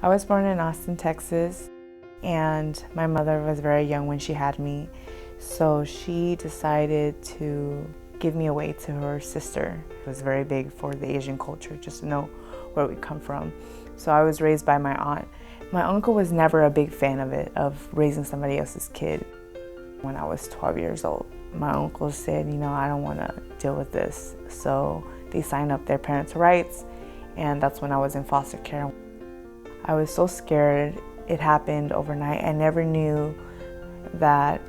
I was born in Austin, Texas, and my mother was very young when she had me, so she decided to give me away to her sister. It was very big for the Asian culture just to know where we come from. So I was raised by my aunt. My uncle was never a big fan of it, of raising somebody else's kid. When I was 12 years old, my uncle said, I don't want to deal with this. So they signed up their parents' rights, and that's when I was in foster care. I was so scared. It happened overnight. I never knew that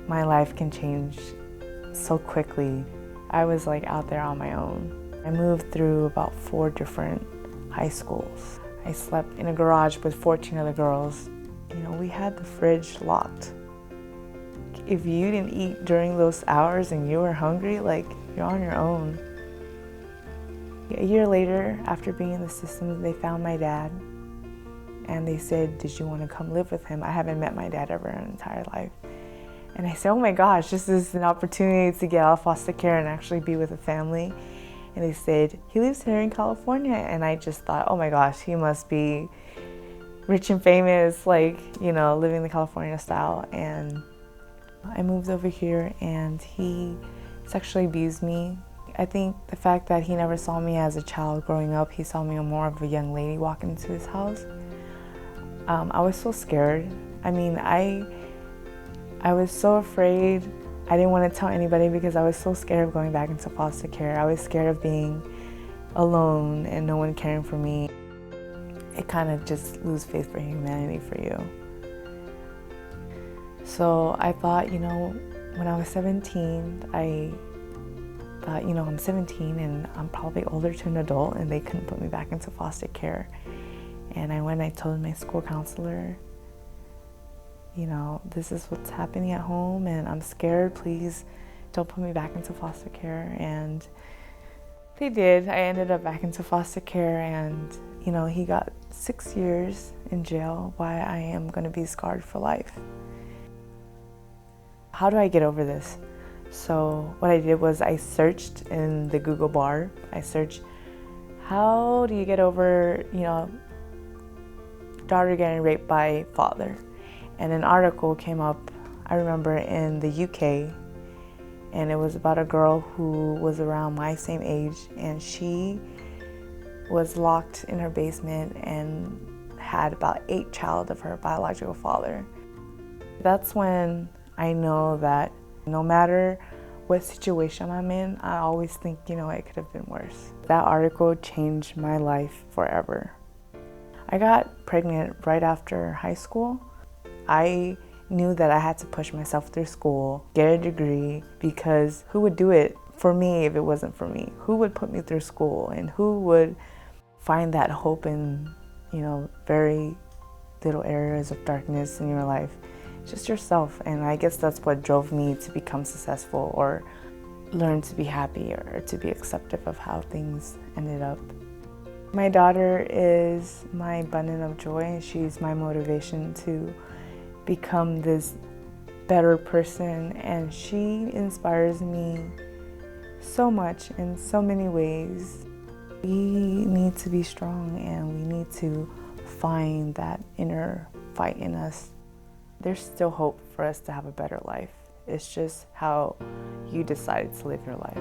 my life can change so quickly. I was out there on my own. I moved through about 4 different high schools. I slept in a garage with 14 other girls. We had the fridge locked. If you didn't eat during those hours and you were hungry, you're on your own. A year later, after being in the system, they found my dad and they said, "Did you want to come live with him?" I haven't met my dad ever in my entire life. And I said, "Oh my gosh, this is an opportunity to get out of foster care and actually be with a family." And they said, "He lives here in California." And I just thought, oh my gosh, he must be rich and famous, living the California style. And I moved over here and he sexually abused me. I think the fact that he never saw me as a child growing up, he saw me more of a young lady walking into his house. I was so scared. I was so afraid. I didn't want to tell anybody because I was so scared of going back into foster care. I was scared of being alone and no one caring for me. It kind of just lose faith for humanity for you. So I thought, when I was 17, I thought, I'm 17 and I'm probably older to an adult and they couldn't put me back into foster care. And I went and I told my school counselor, this is what's happening at home and I'm scared, please don't put me back into foster care. And they did. I ended up back into foster care and, he got 6 years in jail, why I am going to be scarred for life. How do I get over this? So what I did was I searched in the Google bar. I searched, how do you get over, daughter getting raped by father? And an article came up, I remember, in the UK, and it was about a girl who was around my same age, and she was locked in her basement and had about 8 children of her biological father. That's when I know that no matter what situation I'm in, I always think, it could have been worse. That article changed my life forever. I got pregnant right after high school. I knew that I had to push myself through school, get a degree, because who would do it for me if it wasn't for me? Who would put me through school and who would find that hope in, very little areas of darkness in your life? Just yourself. And I guess that's what drove me to become successful or learn to be happy or to be accepting of how things ended up. My daughter is my abundance of joy and she's my motivation to become this better person, and she inspires me so much in so many ways. We need to be strong and we need to find that inner fight in us. There's still hope for us to have a better life. It's just how you decide to live your life.